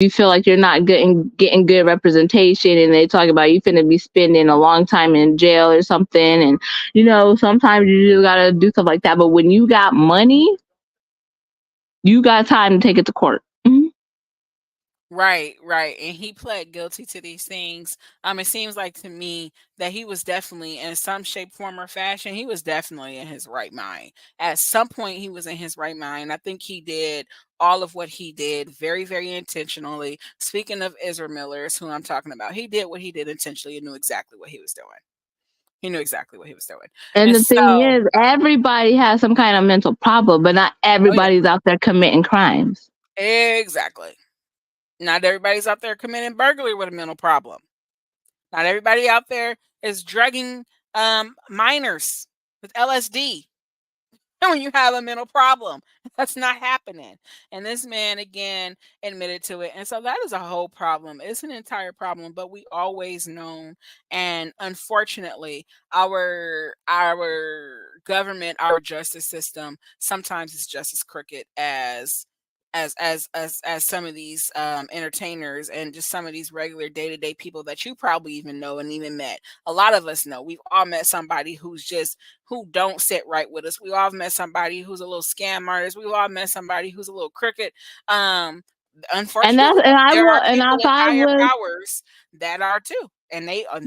you feel like you're not getting good representation, and they talk about you finna be spending a long time in jail or something, and sometimes you just gotta do stuff like that. But when you got money, you got time to take it to court. Right, right. And he pled guilty to these things. It seems like to me that he was definitely in some shape, form, or fashion, he was definitely in his right mind. At some point, he was in his right mind. I think he did all of what he did very, very intentionally. Speaking of Ezra Millers, who I'm talking about, he did what he did intentionally and knew exactly what he was doing. He knew exactly what he was doing. And And the thing so, is, everybody has some kind of mental problem, but not oh, yeah, everybody's out there committing crimes. exactly. Not everybody's out there committing burglary with a mental problem. Not everybody out there is drugging minors with LSD. And when you have a mental problem, that's not happening. And this man again admitted to it. And so that is a whole problem. It's an entire problem, but we always known. And unfortunately, our government, our justice system, sometimes is just as crooked as some of these entertainers and just some of these regular day-to-day people that you probably even know and even met. A lot of us know. We've all met somebody who don't sit right with us. We all met somebody who's a little scam artist. We've all met somebody who's a little crooked. And that's Unfortunately, and I there will are and people if in I higher was powers that are too.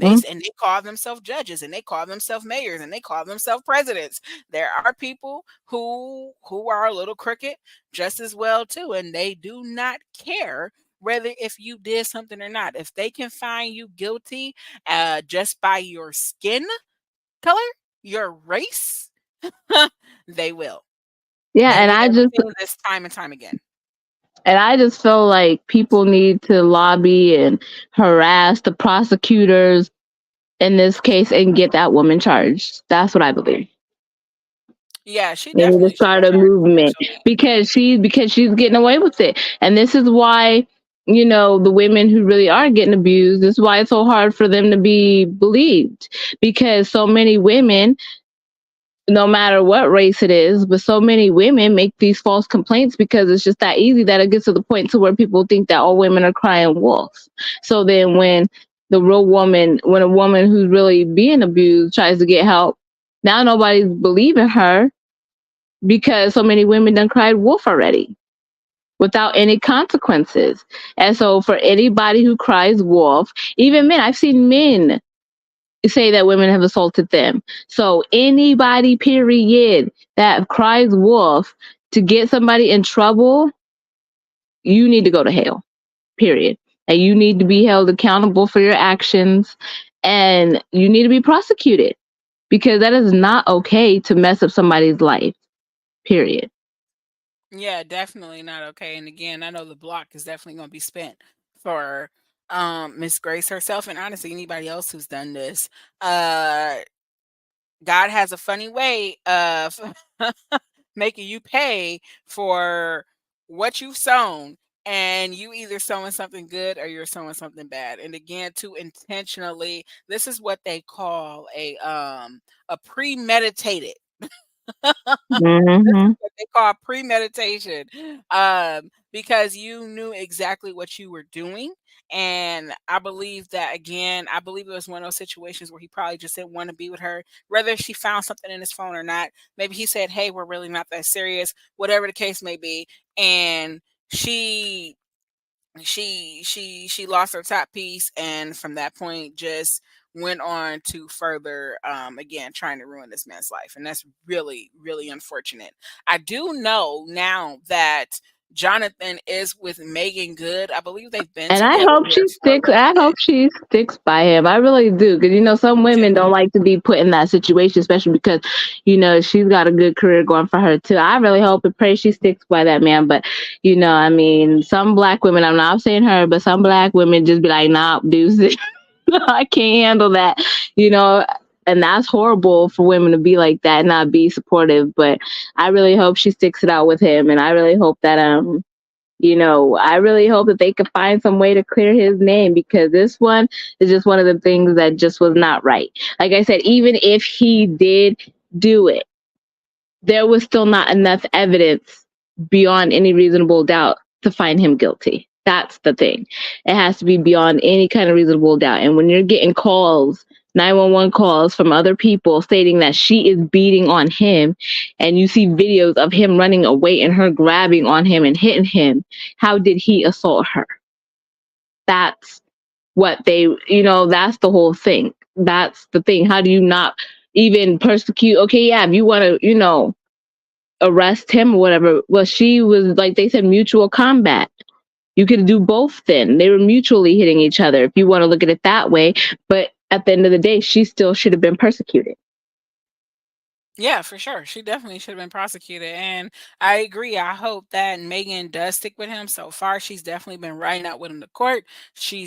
mm, And they call themselves judges and they call themselves mayors and they call themselves presidents. There are people who are a little crooked just as well too, and they do not care whether if you did something or not. If they can find you guilty just by your skin color, your race, they will. yeah, And we have seen this time and time again. and I just feel like people need to lobby and harass the prosecutors in this case and get that woman charged. That's what I believe. Yeah, she They need to definitely should be start a charged movement eventually. because she's getting away with it, and this is why the women who really are getting abused. This is why it's so hard for them to be believed, because so many women, no matter what race it is, but so many women make these false complaints because it's just that easy that it gets to the point to where people think that all women are crying wolves. So then when a woman who's really being abused tries to get help, now nobody's believing her because so many women done cried wolf already without any consequences. And so for anybody who cries wolf, even men, I've seen men say that women have assaulted them. So anybody, period, that cries wolf to get somebody in trouble, you need to go to hell, period. And you need to be held accountable for your actions, and you need to be prosecuted, because that is not okay to mess up somebody's life, period. Yeah, definitely not okay. And again, I know the block is definitely going to be spent for Miss Grace herself and honestly anybody else who's done this. Uh God has a funny way of making you pay for what you've sown, and you either sowing something good or you're sowing something bad. And again, to intentionally, this is what they call a premeditated. This is Hmm. what they call premeditation, because you knew exactly what you were doing. And I believe that again, I believe it was one of those situations where he probably just didn't want to be with her, whether she found something in his phone or not. Maybe he said, "Hey, we're really not that serious," whatever the case may be, and she she lost her top piece, and from that point just went on to further again trying to ruin this man's life, and that's really really unfortunate. I do know now that Jonathan is with Megan Good. I believe they've been And I together hope she for a sticks. little I bit. hope she sticks by him. I really do, because some Me too. women don't like to be put in that situation, especially because she's got a good career going for her too. I really hope and pray she sticks by that man. But I mean, some black women. I'm not saying her, but some black women just be like, "Nah, dudes, I can't handle that." You know. And that's horrible for women to be like that and not be supportive. But I really hope she sticks it out with him, and I really hope that I really hope that they could find some way to clear his name, because this one is just one of the things that just was not right. Like I said, even if he did do it, there was still not enough evidence beyond any reasonable doubt to find him guilty. That's the thing. It has to be beyond any kind of reasonable doubt. And when you're getting calls, 911 calls from other people stating that she is beating on him, and you see videos of him running away and her grabbing on him and hitting him, how did he assault her? That's what they, that's the whole thing. That's the thing. How do you not even persecute? Okay, yeah, if you want to, arrest him or whatever. Well, she was, like they said, mutual combat. You could do both then. They were mutually hitting each other, if you want to look at it that way. But at the end of the day, she still should have been persecuted. Yeah, for sure. She definitely should have been prosecuted. And I agree. I hope that Megan does stick with him. So far, she's definitely been riding out with him to court. She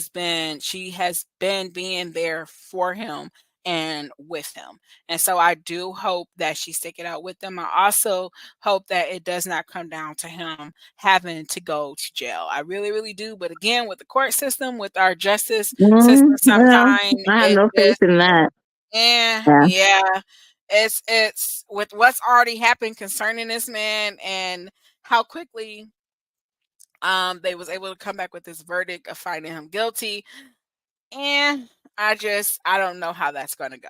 has been being there for him and with him. And so I do hope that she stick it out with them. I also hope that it does not come down to him having to go to jail. I really, really do. But again, with the court system, with our justice system, Yeah, sometimes I have it no faith just in that. yeah, Yeah, yeah. It's with what's already happened concerning this man and how quickly they was able to come back with this verdict of finding him guilty. And I don't know how that's gonna go.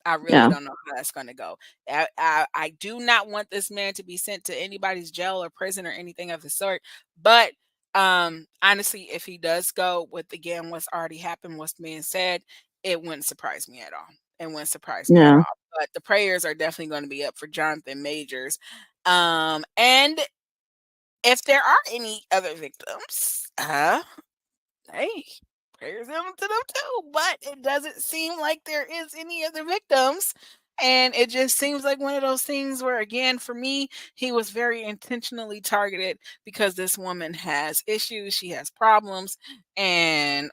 I really yeah, don't know how that's gonna go. I do not want this man to be sent to anybody's jail or prison or anything of the sort. But honestly, if he does go with again what's already happened, what's being said, it wouldn't surprise me at all. It wouldn't surprise me at yeah. all. But the prayers are definitely going to be up for Johnathan Majors. And if there are any other victims, hey, prayers them to them too. But it doesn't seem like there is any other victims. And it just seems like one of those things where, again, for me, he was very intentionally targeted because this woman has issues, she has problems, and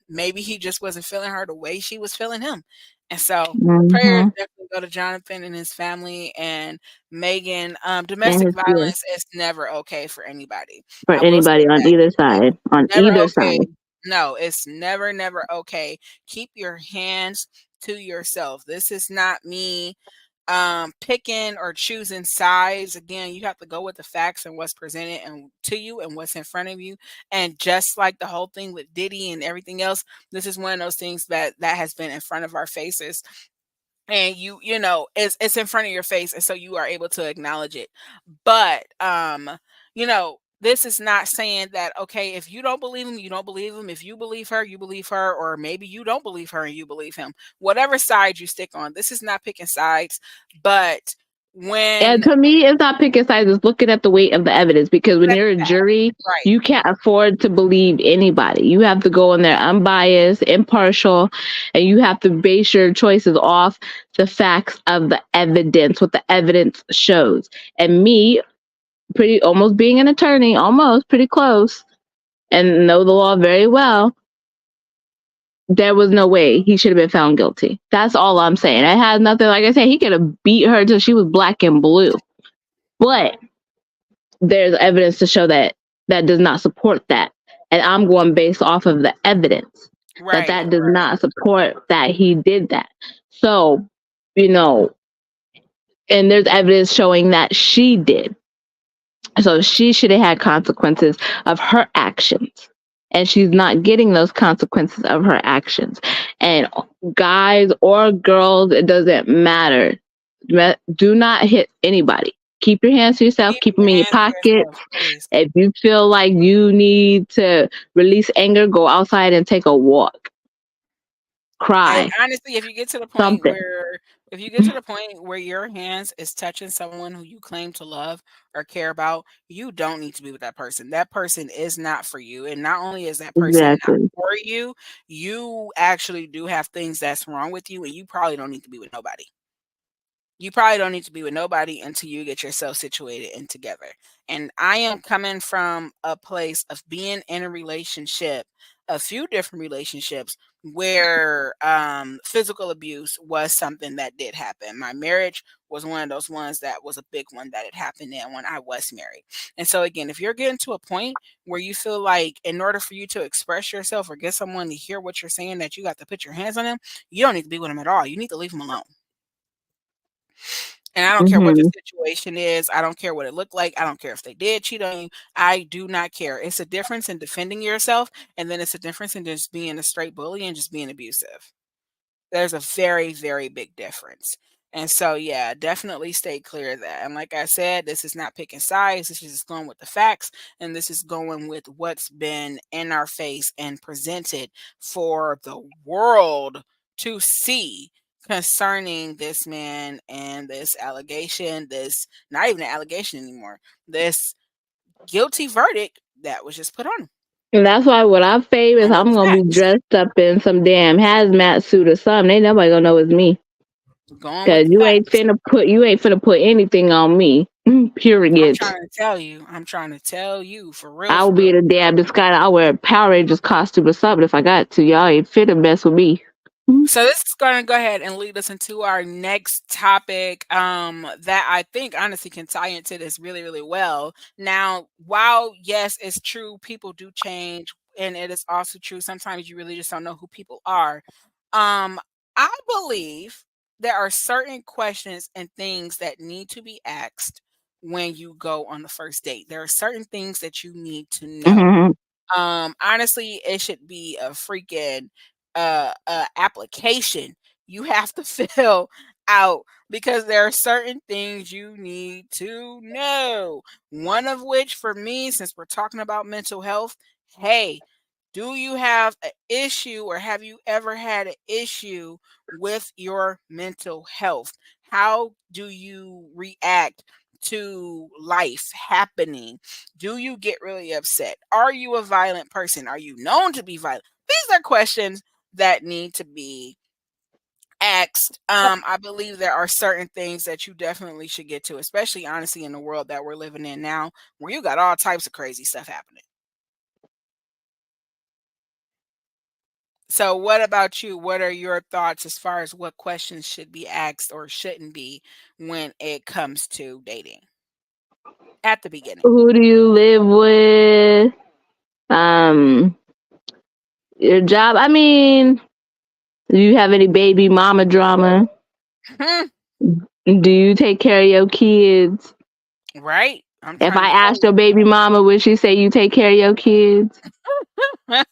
maybe he just wasn't feeling her the way she was feeling him. And so prayers Hmm. definitely go to Johnathan and his family and Megan. And Domestic his, yeah, violence is never okay for anybody. for I will say anybody on that. either It's side, on never either okay. side. No, it's never, never okay. Keep your hands to yourself. This is not me picking or choosing sides. Again, you have to go with the facts and what's presented and to you and what's in front of you. And just like the whole thing with Diddy and everything else, this is one of those things that has been in front of our faces, and it's in front of your face, and so you are able to acknowledge it. But this is not saying that, okay, if you don't believe him, you don't believe him. If you believe her, or maybe you don't believe her and you believe him. Whatever side you stick on, this is not picking sides. But And when to me, it's not picking sides, it's looking at the weight of the evidence, because when that's you're a that, jury, right, you can't afford to believe anybody. You have to go in there unbiased, impartial, and you have to base your choices off the facts of the evidence, what the evidence shows. And me, pretty almost being an attorney, almost pretty close, and know the law very well, there was no way he should have been found guilty. That's all I'm saying. It had nothing, like I said, he could have beat her till she was black and blue. But there's evidence to show that that does not support that. And I'm going based off of the evidence that right, that does not support that he did that. So, you know, and there's evidence showing that she did. So she should have had consequences of her actions. And she's not getting those consequences of her actions. And guys or girls, it doesn't matter. Do not hit anybody. Keep your hands to yourself, keep keep them your in your hands to pockets. yourself, please. If you feel like you need to release anger, go outside and take a walk. And Cry. honestly, Something. if you get to the point where your hands is touching someone who you claim to love or care about, you don't need to be with that person. That person is not for you. And not only is that person not Exactly. for you, you actually do have things that's wrong with you, and you probably don't need to be with nobody. You probably don't need to be with nobody until you get yourself situated and together. And I am coming from a place of being in a relationship, a few different relationships where physical abuse was something that did happen. My marriage was one of those ones that was a big one that had happened in when I was married. And so again, if you're getting to a point where you feel like in order for you to express yourself or get someone to hear what you're saying that you got to put your hands on them, you don't need to be with them at all. You need to leave them alone. And I don't care what the Mhm. situation is. I don't care what it looked like. I don't care if they did cheat on you. I do not care. It's a difference in defending yourself, and then it's a difference in just being a straight bully and just being abusive. There's a very, very big difference. And so, yeah, definitely stay clear of that. And like I said, this is not picking sides. This is just going with the facts. And this is going with what's been in our face and presented for the world to see concerning this man and this allegation, this not even an allegation anymore, this guilty verdict that was just put on him. And that's why what I fave is And I'm it's gonna be facts. dressed up in some damn hazmat suit or something. Ain't nobody gonna know it's me. Going with Cause the facts. you ain't finna put anything on me. Period. I'm trying to tell you I will for be real, in a for real. damn disguise. I'll wear a Power Rangers costume or something if I got to. Y'all ain't finna mess with me. So this is going to go ahead and lead us into our next topic that I think honestly can tie into this really, really well. Now, while yes, it's true, people do change, and it is also true sometimes you really just don't know who people are. Um, I believe there are certain questions and things that need to be asked when you go on the first date. There are certain things that you need to know. Mhm. Honestly, it should be a freaking application you have to fill out because there are certain things you need to know. One of which, for me, since we're talking about mental health, hey, do you have an issue or have you ever had an issue with your mental health? How do you react to life happening? Do you get really upset? Are you a violent person? Are you known to be violent? These are questions that need to be asked. I believe there are certain things that you definitely should get to, especially honestly in the world that we're living in now, where you got all types of crazy stuff happening. So, what about you? What are your thoughts as far as what questions should be asked or shouldn't be when it comes to dating at the beginning? Who do you live with? Um, your job. I mean, do you have any baby mama drama? Do you take care of your kids? Right? I'm If trying I to tell asked your baby mama, would she say you take care of your kids? you.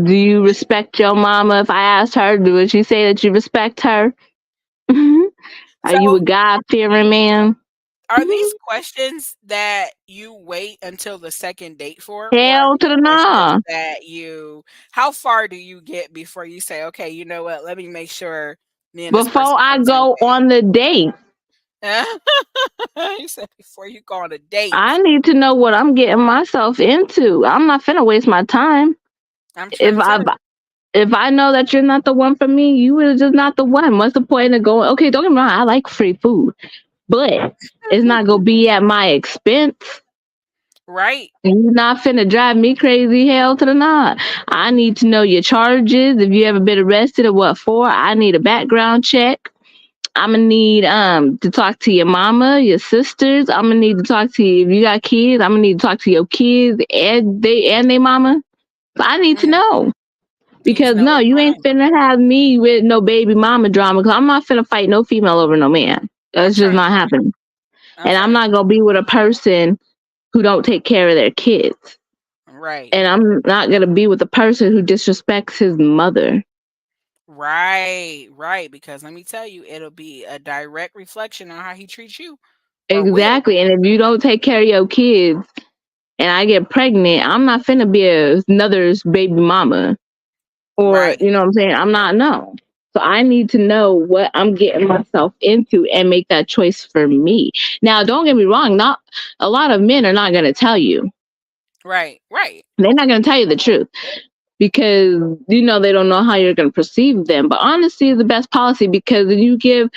Do you respect your mama? If I asked her, would she say that you respect her? Are So, you a God fearing man? are these questions that you wait until the second date for, or are Hell to these the questions nah. that how far do you get before you say, okay, you know what, let me make sure me and this Before person are I on the same go on the date, page? You said before you go on a date. I need to know what I'm getting myself into. I'm not finna waste my time. I'm trying If to I tell you. if I know that you're not the one for me, you are just not the one. What's the point of going? Okay, don't get me wrong. I like free food, but it's not gonna be at my expense. Right. You're not finna drive me crazy. Hell to the nah. I need to know your charges. If you ever been arrested or what for, I need a background check. I'm gonna need to talk to your mama, your sisters. I'm gonna need to talk to you if you got kids. I'm gonna need to talk to your kids and they mama. I need to Mm, know you need to because know no, what's you going ain't on. finna have me with no baby mama drama. Cause I'm not finna fight no female over no man. I'm That's just trying to not tell you. happening. I'm And I'm trying to not gonna be with a person who don't take care of their kids. right. And I'm not gonna be with a person who disrespects his mother. Right, right. Because let me tell you, it'll be a direct reflection on how he treats you, or will. Exactly. And if you don't take care of your kids and I get pregnant, I'm not finna be another's baby mama. Or, Right, you know what I'm saying? I'm not, no. So I need to know what I'm getting myself into and make that choice for me. Now, don't get me wrong, not a lot of men are not going to tell you. right, right. They're not going to tell you the truth because they don't know how you're going to perceive them. But honesty is the best policy because you give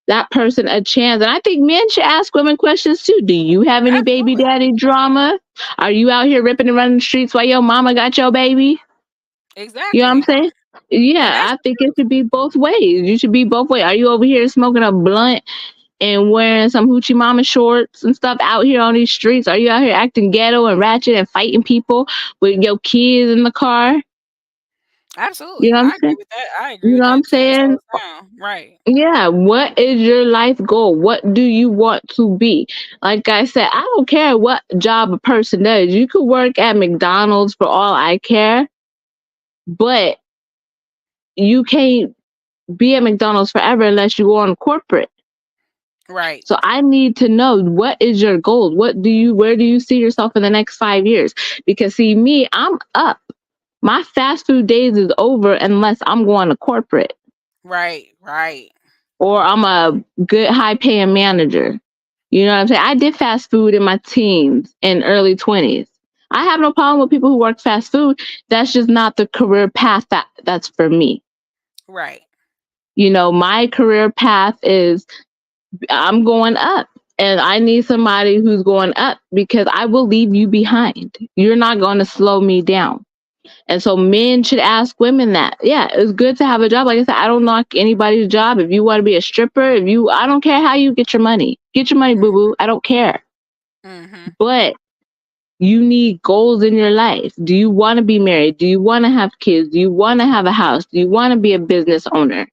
that person a chance. And I think men should ask women questions too. Do you have any baby Absolutely. daddy drama? Are you out here ripping and running the streets while your mama got your baby? You know what I'm Exactly. saying? And Yeah, that's I the think it truth. should be both ways. You should be both ways. Are you over here smoking a blunt and wearing some hoochie mama shorts and stuff out here on these streets? Are you out here acting ghetto and ratchet and fighting people with your kids in the car? You Absolutely. know what I'm I agree saying? with that. I agree You with know what I'm that 10 saying? toes down. Right. Yeah, what is your life goal? What do you want to be? Like I said, I don't care what job a person does. You could work at McDonald's for all I care, but you can't be at McDonald's forever unless you go on corporate. Right. So I need to know, what is your goal? Where do you see yourself in the next 5 years? Because see me, I'm up. My fast food days is over unless I'm going to corporate Right. Right. or I'm a good high paying manager. You know what I'm saying? I did fast food in my teens and early 20s. I have no problem with people who work fast food. That's just not the career path that's for me. Right. You know, my career path is, I'm going up, and I need somebody who's going up because I will leave you behind. You're not going to slow me down. And so men should ask women that. Yeah, it's good to have a job. Like I said, I don't knock anybody's job. If you want to be a stripper, I don't care how you get your money. Get your money, boo boo. I don't care. Mm-hmm. But you need goals in your life. Do you want to be married? Do you want to have kids? Do you want to have a house? Do you want to be a business owner?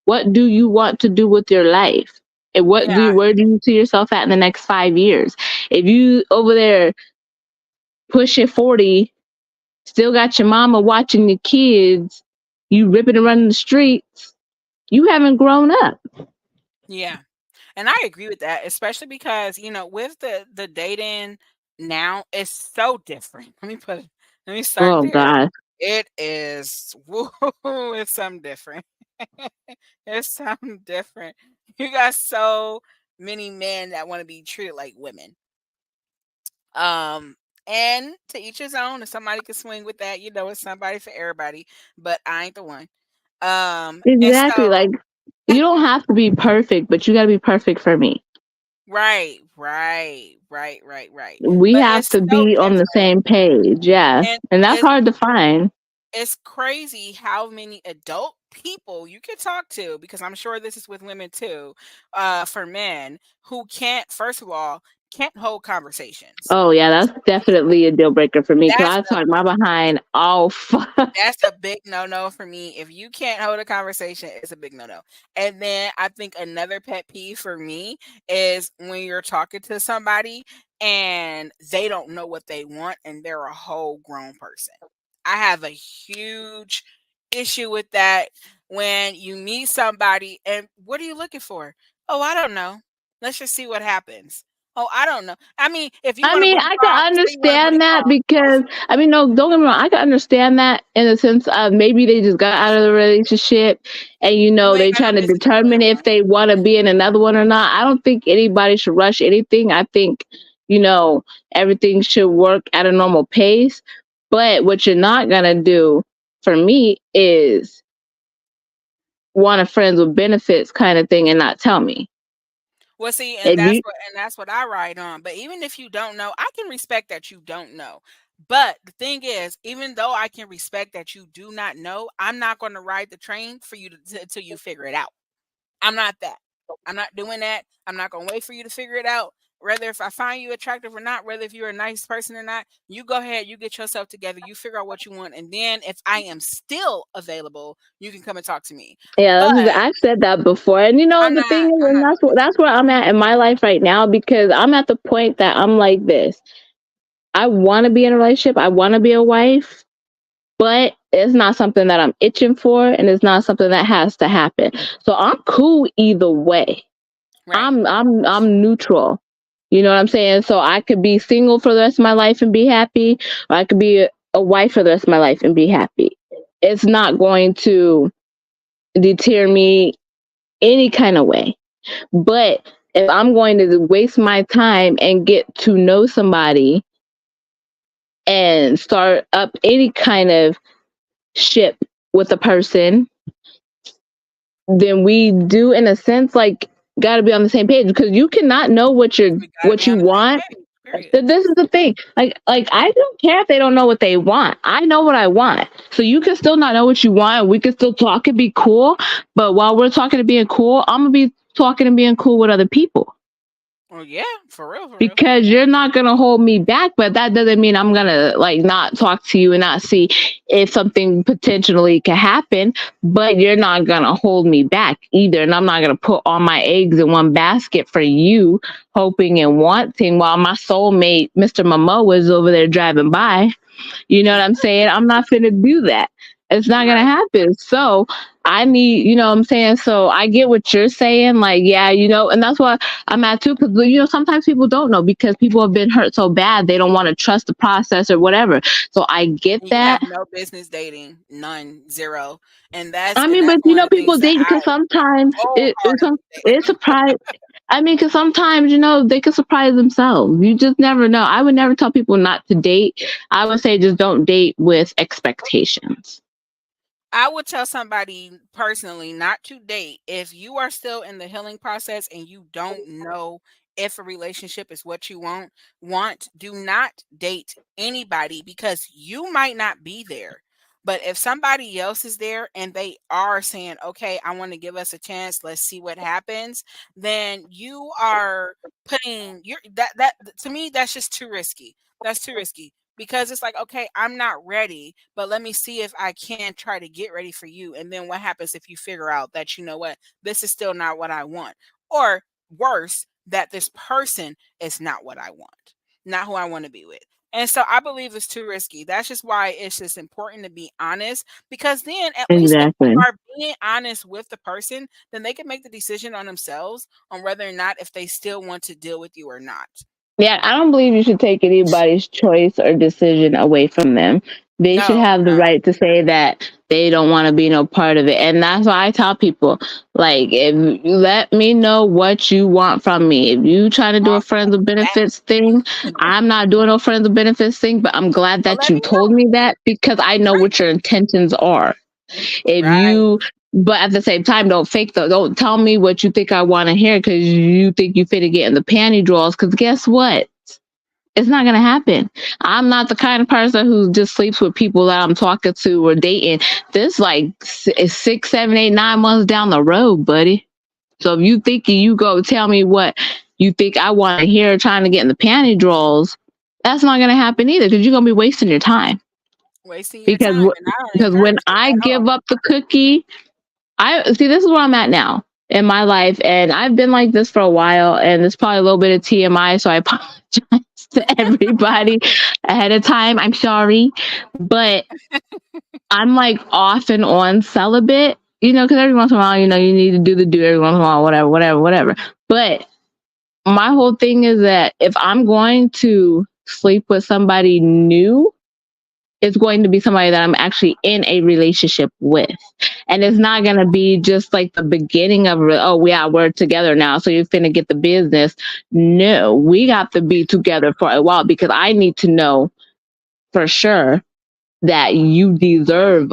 What do you want to do with your life? And Yeah. where do you see yourself at in the next 5 years? If you over there pushing 40, still got your mama watching your kids, you ripping and running the streets, you haven't grown up. Yeah. And I agree with that, especially because, with the dating now, it's so different. Let me start Oh there. God. It is woo, it's something different. It's something different. You got so many men that want to be treated like women. Um, and to each his own. If somebody can swing with that, it's somebody for everybody. But I ain't the one. And Exactly. so Like, you don't have to be perfect, but you gotta be perfect for me. right, right, right, right, right. We But have it's to so be on the different, same page. Yeah. and And that's it's hard to find. it's crazy how many adult people you can talk to, because I'm sure this is with women too, for men who can't, first of all, can't hold conversations. Oh yeah, that's definitely a deal breaker for me because That's I talk my behind off. That's a big no-no for me. If you can't hold a conversation, it's a big no-no. And then I think another pet peeve for me is when you're talking to somebody and they don't know what they want and they're a whole grown person. I have a huge issue with that when you meet somebody and what are you looking for? Oh, I don't know. Let's just see what happens. Oh, I don't know. I mean, if you I want a mean, booty I can call, say you want a booty understand that call. because I mean, no, don't get me wrong. I can understand that in the sense of maybe they just got out of the relationship, and You ain't they got no trying to business doing determine that if one. they want to be in another one or not. I don't think anybody should rush anything. I think, you know, everything should work at a normal pace. But what you're not gonna do for me is want a friends with benefits kind of thing and not tell me. Well, see, and If you, that's what I ride on. But even if you don't know, I can respect that you don't know. But the thing is, even though I can respect that you do not know, I'm not going to ride the train for you till you figure it out. I'm not that. I'm not doing that. I'm not going to wait for you to figure it out. Whether if I find you attractive or not, whether if you're a nice person or not, you go ahead, you get yourself together, you figure out what you want, and then if I am still available, you can come and talk to me. yeah, But I've said that before, and you know the thing is, I'm and not doing that's where I'm at in my life right now because I'm at the point that I'm like this. I want to be in a relationship. I want to be a wife, but it's not something that I'm itching for, and it's not something that has to happen. So I'm cool either way. that. Right. I'm neutral. You know what I'm saying? So I could be single for the rest of my life and be happy, or I could be a wife for the rest of my life and be happy. It's not going to deter me any kind of way. But if I'm going to waste my time and get to know somebody and start up any kind of ship with a person, then we do in a sense like got to be on the same page because you cannot know We gotta what be you on the same want. page, period. This is the thing. Like I don't care if they don't know what they want. I know what I want. So you can still not know what you want. We can still talk and be cool. But while we're talking and being cool, I'm gonna be talking and being cool with other people. Oh yeah, for real, for real. because you're not going to hold me back, but that doesn't mean I'm going to like not talk to you and not see if something potentially could happen, but you're not going to hold me back either, and I'm not going to put all my eggs in one basket for you, hoping and wanting while my soulmate Mr. Momoa is over there driving by. You know what I'm saying? I'm not finna do that. It's not gonna Right. happen. So I need, you know what I'm saying? So I get what you're saying. Like, yeah, and that's why I'm at too. Cause, sometimes people don't know because people have been hurt so bad. They don't want to trust the process or whatever. So I get And you have that. no business dating, none, zero, I and mean, that's but one of the people things that date I because sometimes it's wholeheartedly. surprise. I mean, because sometimes they can surprise themselves. You just never know. I would never tell people not to date. I would say just don't date with expectations. I would tell somebody personally not to date if you are still in the healing process and you don't know if a relationship is what you want, do not date anybody because you might not be there. But if somebody else is there and they are saying, "Okay, I want to give us a chance, let's see what happens," then you are putting your that to me that's just too risky. That's too risky because it's like, okay, I'm not ready, but let me see if I can try to get ready for you. And then what happens if you figure out that, you know what, this is still not what I want? Or worse, that this person is not what I want, not who I want to be with. And so I believe it's too risky. That's just why it's just important to be honest because then at least if you Exactly. are being honest with the person, then they can make the decision on themselves on whether or not if they still want to deal with you or not. Yeah, I don't believe you should take anybody's choice or decision away from them. They should No, have the no. right to say that they don't want to be no part of it. And that's why I tell people, like, if you let me know what you want from me. If you try to do a Off friends with that. benefits thing, I'm not doing no friends with benefits thing, but I'm glad But that let you me know. told me that because I know Right. what your intentions are. If Right. you but at the same time, don't fake though. Don't tell me what you think I want to hear because you think you fit to get in the panty drawers. Because guess what? It's not gonna happen. I'm not the kind of person who just sleeps with people that I'm talking to or dating. This like is 6, 7, 8, 9 months down the road, buddy. So if you think you go tell me what you think I want to hear, trying to get in the panty drawers, that's not gonna happen either because you're gonna be wasting your time. Wasting your Because time, and I don't when encourage it I at all. give up the cookie, I see this is where I'm at now in my life, and I've been like this for a while, and it's probably a little bit of TMI, so I apologize to everybody ahead of time. I'm sorry, but I'm like off and on celibate, because every once in a while, you need to do the do every once in a while, whatever, whatever, whatever. But my whole thing is that if I'm going to sleep with somebody new, it's going to be somebody that I'm actually in a relationship with. And it's not Mhm. going to be just like the beginning of, oh, yeah, we're together now, so you're finna get the business. No, we got to be together for a while because I need to know for sure that you deserve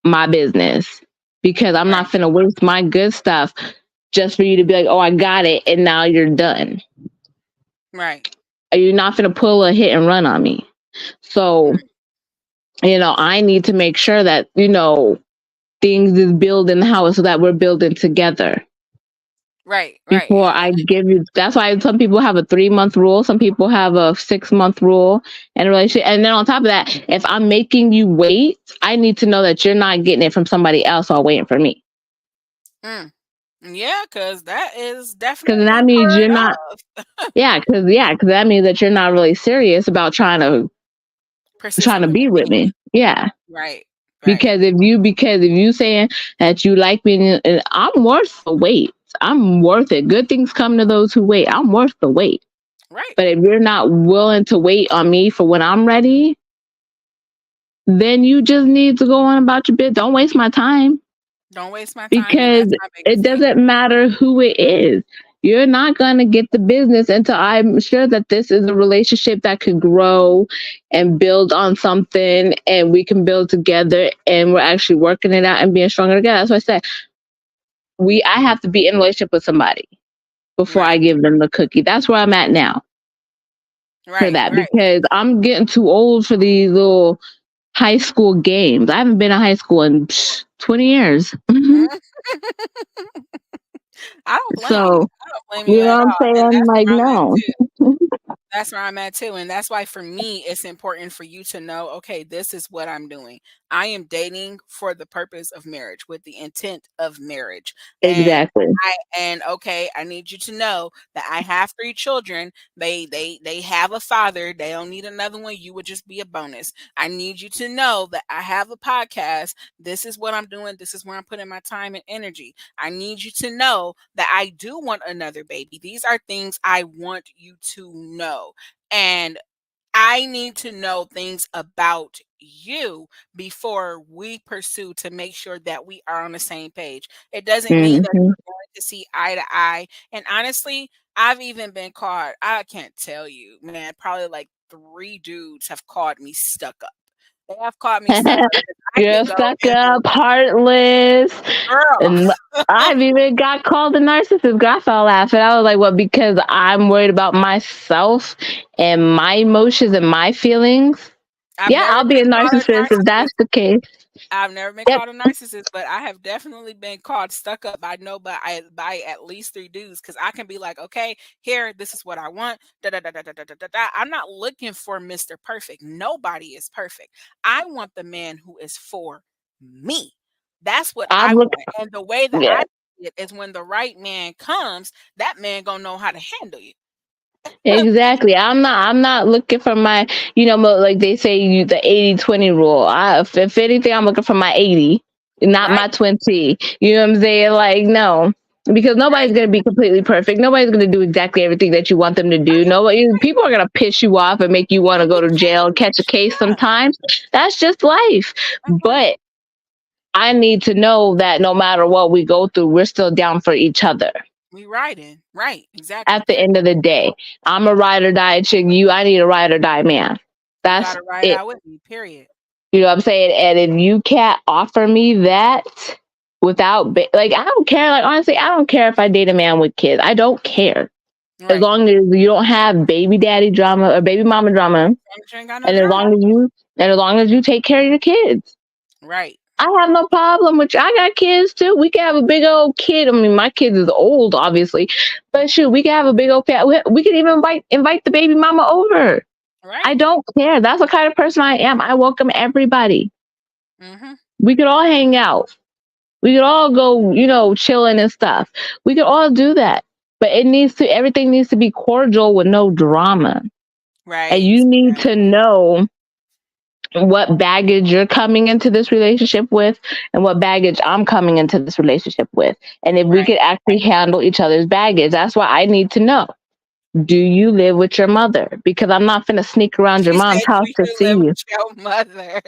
my business because I'm not Right. finna waste my good stuff just for you to be like, oh, I got it, and now you're done. Right. You're not finna pull a hit and run on me. So, Right. I need to make sure that, things is built in the house so that we're building together Right. Right. before I give you. That's why some people have a 3 month rule, some people have a 6 month rule in a relationship. And then on top of that, if I'm making you wait, I need to know that you're not getting it from somebody else while waiting for me. Mm. Yeah, because that is Because definitely that means you're unheard not, of. because that means that you're not really serious about trying to Persistently be with with me. me. Yeah. Right. Right. Because if you saying that you like me, and I'm worth the wait. I'm worth it. Good things come to those who wait. I'm worth the wait. Right. But if you're not willing to wait on me for when I'm ready, then you just need to go on about your bit. Don't waste my time Don't waste my time, and because that's my it biggest thing. doesn't matter who it is. You're not going to get the business until I'm sure that this is a relationship that could grow and build on something and we can build together and we're actually working it out and being stronger together. That's why I said I have to be in a relationship with somebody before I Right. give them the cookie. That's where I'm at now for Right. that Right. because I'm getting too old for these little high school games. I haven't been in high school in 20 years. Mhm. I don't blame you. So, I don't blame you you know at what I'm all, and saying? that's Like, where I'm at no. too. That's where I'm at too, and that's why for me, it's important for you to know, okay, this is what I'm doing. I am dating for the purpose of marriage, with the intent of marriage, and Exactly. okay, I need you to know that I have 3 children. They have a father. They don't need another one. You would just be a bonus. I need you to know that I have a podcast. This is what I'm doing. This is where I'm putting my time and energy. I need you to know that I do want another baby. These are things I want you to know. And I need to know things about you before we pursue, to make sure that we are on the same page. It doesn't mean that Hmm. we're going to see eye to eye. And honestly, I've even been caught, I can't tell you, man, probably like 3 dudes have called me stuck up. They have called me stuck up because I Girl, can go stuck and up, heartless. girl. And I've even got called a narcissist. Girl, I fell laughing. I was like, well, because I'm worried about myself and my emotions and my feelings. I've Yeah, never I'll be been a called a narcissist if narcissist. that's the case. I've never been Yep. called a narcissist, but I have definitely been called stuck up. I know by at least 3 dudes, because I can be like, okay, here, this is what I want. Da, da, da, da, da, da, da, da, da. I'm not looking for Mr. Perfect. Nobody is perfect. I want the man who is for me. That's what I I'm looking. want. And the way that Yeah. I see it is, when the right man comes, that man gonna know how to handle you. Exactly. I'm not looking for my, like they say, the 80-20 rule. If anything, I'm looking for my 80, not Right, my 20. You know what I'm saying? Like, no. Because nobody's right, gonna be completely perfect. Nobody's gonna do exactly everything that you want them to do. right. Nobody, people are gonna piss you off and make you want to go to jail and Exactly. catch a case Yeah, sometimes. That's just life. that's life. But I need to know that no matter what we go through, we're still down for each other. We riding. Right, exactly. At the end of the day, I'm a ride or die chick. I need a ride or die man. You That's gotta ride it. out with me, period. You know what I'm saying? And if you can't offer me that without, like, I don't care. Like, honestly, I don't care if I date a man with kids. I don't care. As Right. long as you don't have baby daddy drama or baby mama drama, You ain't got no and as drama. long as you and as long as you take care of your kids. Right. I have no problem with you. I got kids too. We can have a big old kid. I mean, my kids is old, obviously, but shoot, we can have a big old cat. We can even invite the baby mama over. I Right. don't care. That's the kind of person I am. I welcome everybody. Mhm. We could all hang out. We could all go, chilling and stuff. We could all do that. But everything needs to be cordial with no drama. And Right. you need Right. to know what baggage you're coming into this relationship with and what baggage I'm coming into this relationship with. And if we Right. could actually handle each other's baggage, that's why I need to know. Do you live with your mother? Because I'm not finna sneak around your She mom's said, house "Do to you see live you. with your mother?"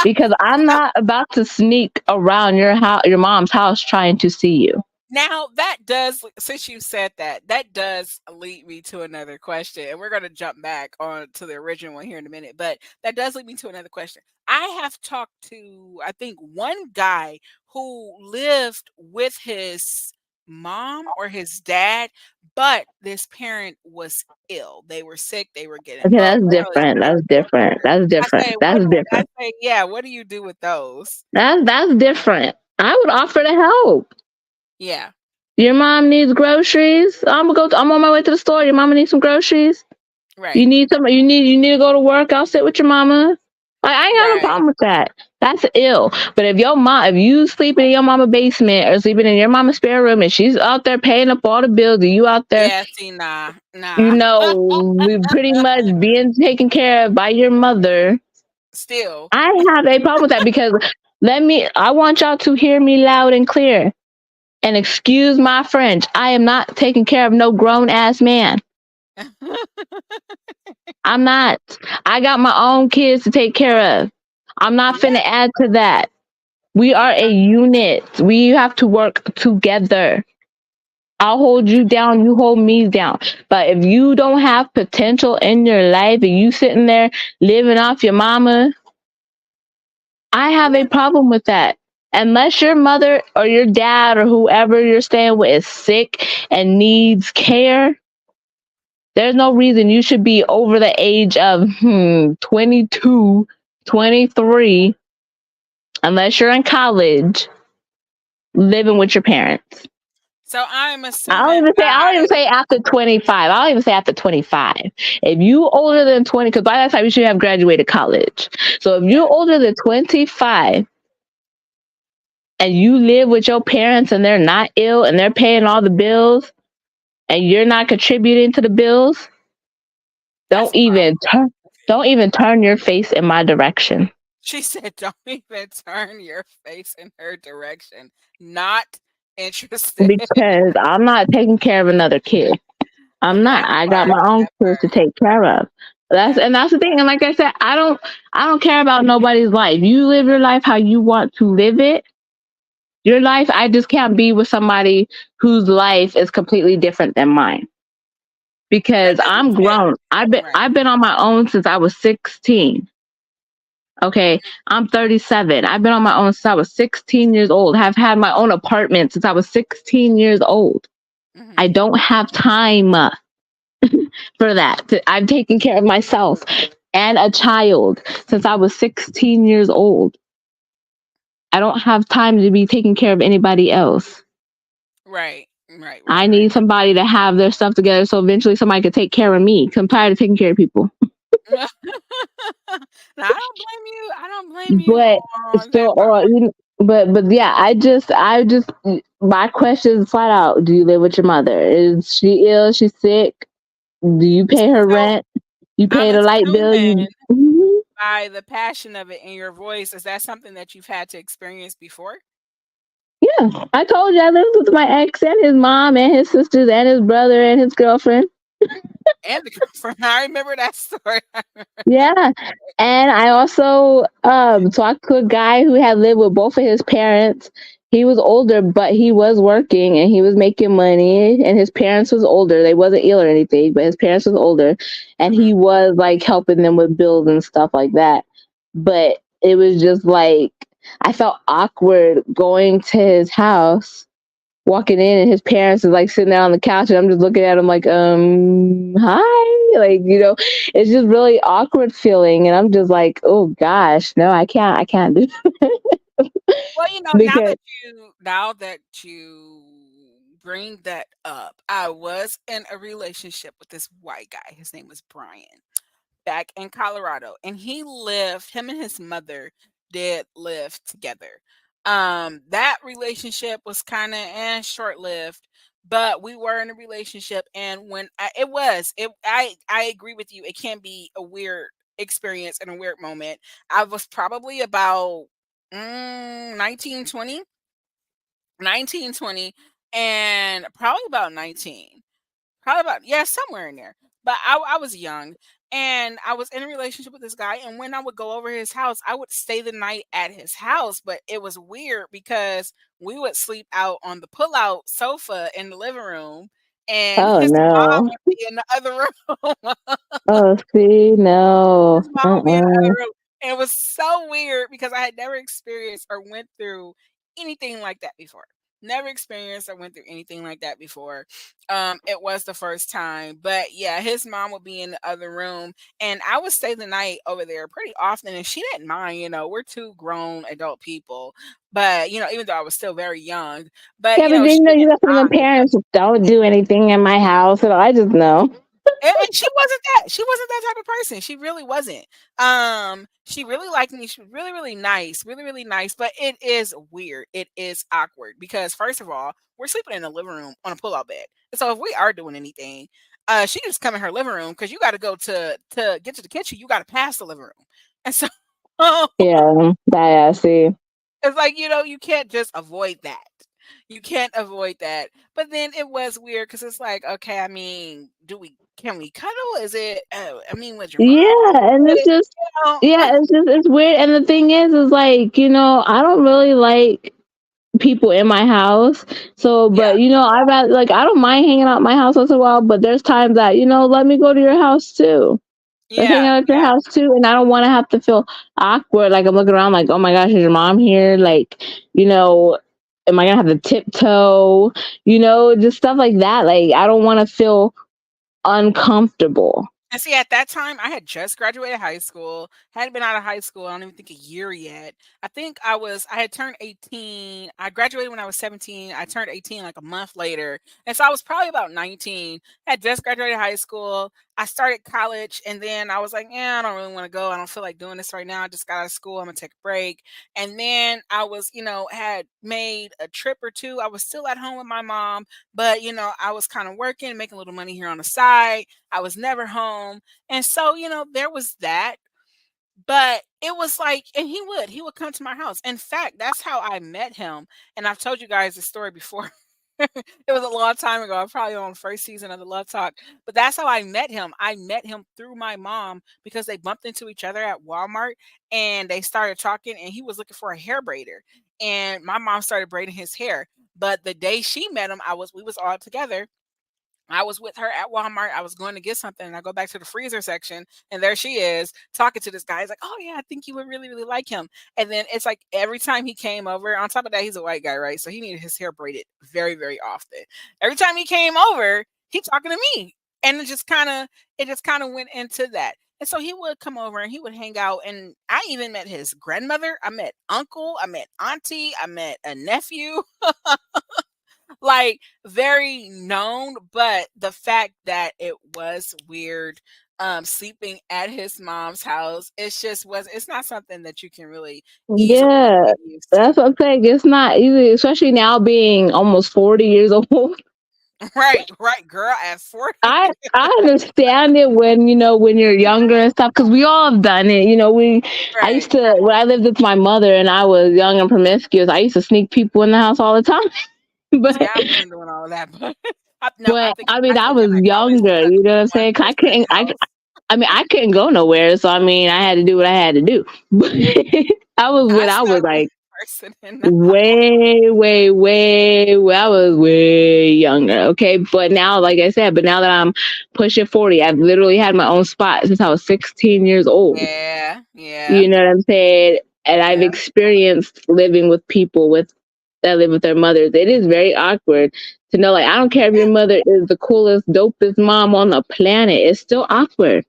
Because I'm not about to sneak around your house, your mom's house, trying to see you. Now, that does, since you said that, that does lead me to another question, and we're gonna jump back on to the original one here in a minute, but that does lead me to another question. I have talked to, I think, one guy who lived with his mom or his dad, but this parent was ill. They were sick, they were getting Okay, low, that's apparently different. they were That's getting different. older. That's I different. say, That's I different. say, yeah, what do you do with those? That's different. I would offer to help. Yeah, Your mom needs groceries. I'm on my way to the store. Your mama needs some groceries. right, You need to go to work. I'll sit with your mama. I ain't got no right. problem with that. That's ill. But if you sleeping in your mama basement or sleeping in your mama's spare room and she's out there paying up all the bills and you out there, Yeah, see, nah, nah. we pretty much being taken care of by your mother, Still. I have a problem with that because I want y'all to hear me loud and clear and excuse my French. I am not taking care of no grown ass man. I'm not. I got my own kids to take care of. I'm not Yeah, finna add to that. We are a unit. We have to work together. I'll hold you down, you hold me down. But if you don't have potential in your life and you sitting there living off your mama, I have a yeah, problem with that. Unless your mother or your dad or whoever you're staying with is sick and needs care, there's no reason you should be over the age of 22, 23, unless you're in college, living with your parents. So I'm assuming I'll even by say after 25. I'll even say after 25. If you older than 20, because by that time you should have graduated college. So if you're yeah. older than 25 and you live with your parents and they're not ill and they're paying all the bills and you're not contributing to the bills, That's don't a even problem. turn don't even turn your face in my direction She said, "Don't even turn your face in her direction. Not interested." because I'm not taking care of another kid. I'm not. That I got part, my own that kids to part, take care of. that That's the thing. And like I said, I don't care about nobody's life. You live your life how you want to live it. Your life, I just can't be with somebody whose life is completely different than mine. that Because doesn't I'm fit. grown. Right. I've been on my own since I was 16. Okay. I'm 37. I've been on my own since I was 16 years old. Have had my own apartment since I was 16 years old. I Mhm. don't have time for that. I've taken care of myself and a child since I was 16 years old. I don't have time to be taking care of anybody else. Right. Right, I right, right. need somebody to have their stuff together so eventually somebody could take care of me. 'Cause I'm tired of taking care of people. Now, I don't blame you. I don't blame you But on that still, part. but yeah, I just, my question is flat out: do you live with your mother? Is she ill? She's sick? Do you pay her So, rent? You I'm pay the light bill? assuming You Mhm. by the passion of it in your voice, is that something that you've had to experience before? Yeah, I told you I lived with my ex and his mom and his sisters and his brother and his girlfriend. And the girlfriend. I remember that story. I remember that Yeah. And I also talked to a guy who had lived with both of his parents. He was older, but he was working and he was making money and his parents was older. They wasn't ill or anything, but his parents was older and he Mhm. was like helping them with bills and stuff like that. But it was just like I felt awkward going to his house, walking in and his parents is like sitting there on the couch and I'm just looking at him like, hi. Like, it's just really awkward feeling and I'm just like, oh gosh, no, I can't do Well, you know, because now that you bring that up, I was in a relationship with this white guy. His name was Brian, back in Colorado, and him and his mother did live together. That relationship was kind of short-lived, but we were in a relationship, and I agree with you. It can be a weird experience and a weird moment. I was probably about 19, 20, 19, 20, and probably about 19. Probably about, yeah, somewhere in there. But I was young and I was in a relationship with this guy. And when I would go over his house, I would stay the night at his house. But it was weird because we would sleep out on the pull-out sofa in the living room, and oh his mom no. would be in the other room. Oh see, no. His mom would be in the Uh-uh. other room. And it was so weird because I had never experienced or went through anything like that before. Never experienced or went through anything like that before. It was the first time. But yeah, his mom would be in the other room and I would stay the night over there pretty often and she didn't mind, we're two grown adult people. But, even though I was still very young, but Yeah, but then she you didn't got some of the mind. parents who don't do anything in my house and I just know. And she wasn't that type of person. She really wasn't. She really liked me. She was really, really nice, really, really nice. But it is weird. It is awkward because first of all, we're sleeping in the living room on a pull-out bed. And so if we are doing anything, she can just come in her living room because you got to go to get to the kitchen. You got to pass the living room, and so Yeah, I see. it's like, you can't just avoid that. You can't avoid that. But then it was weird because it's like, okay, I mean, can we cuddle? Is it, I mean, was your mom Yeah, and with it's it? just You know? yeah, it's weird. And the thing is like, I don't really like people in my house. So, Yeah. but I don't mind hanging out at my house once in a while, but there's times that, let me go to your house too. Let's hang Yeah. out at your Yeah. house too. And I don't want to have to feel awkward. Like I'm looking around like, oh my gosh, is your mom here? Like, am I gonna have to tiptoe? Just stuff like that. Like I don't want to feel uncomfortable. And see, at that time, I had just graduated high school, hadn't been out of high school, I don't even think a year yet. I had turned 18. I graduated when I was 17. I turned 18 like a month later. And so I was probably about 19. Had just graduated high school. I started college and then I was like, yeah, I don't really want to go. I don't feel like doing this right now. I just got out of school. I'm gonna take a break. And then I was, had made a trip or two. I was still at home with my mom, but I was kind of working, making a little money here on the side. I was never home. And so, there was that. But it was like, and he would come to my house. In fact, that's how I met him. And I've told you guys this story before. It was a long time ago, probably on the first season of the Love Talk. But that's how I met him. I met him through my mom because they bumped into each other at Walmart and they started talking and he was looking for a hair braider. And my mom started braiding his hair. But the day she met him, we was all together. I was with her at Walmart. I was going to get something, and I go back to the freezer section, and there she is talking to this guy. He's like, "Oh yeah, I think you would really, really like him." And then it's like every time he came over, on top of that, he's a white guy, right? So he needed his hair braided very, very often. Every time he came over, he talking to me, and it just kind of went into that. And so he would come over and he would hang out, and I even met his grandmother. I met uncle. I met auntie. I met a nephew. Like very known, but the fact that it was weird sleeping at his mom's house, it's not something that you can really easily Yeah, get used to. that's what I'm saying. It's not easy, especially now being almost 40 years old. Right, right, girl, at 40. I understand it when when you're younger and stuff because we all have done it. I used Right. to when I lived with my mother and I was young and promiscuous. I used to sneak people in the house all the time. See, but I wasn't doing all of that, but no, I but think I mean I I think was I always younger. stuck You know to what I'm one saying? 'Cause person in the house. I mean I couldn't go nowhere. So I mean I had to do what I had to do. But I was when I I was stuck one like person in the house. way, way, way. Well, I was way younger. Okay, but now, like I said, but now that I'm pushing 40, I've literally had my own spot since I was 16 years old. Yeah, yeah, You know what I'm saying? And I've yeah. experienced living with people that live with their mothers. It is very awkward to know, like, I don't care if your mother is the coolest, dopest mom on the planet. It's still awkward,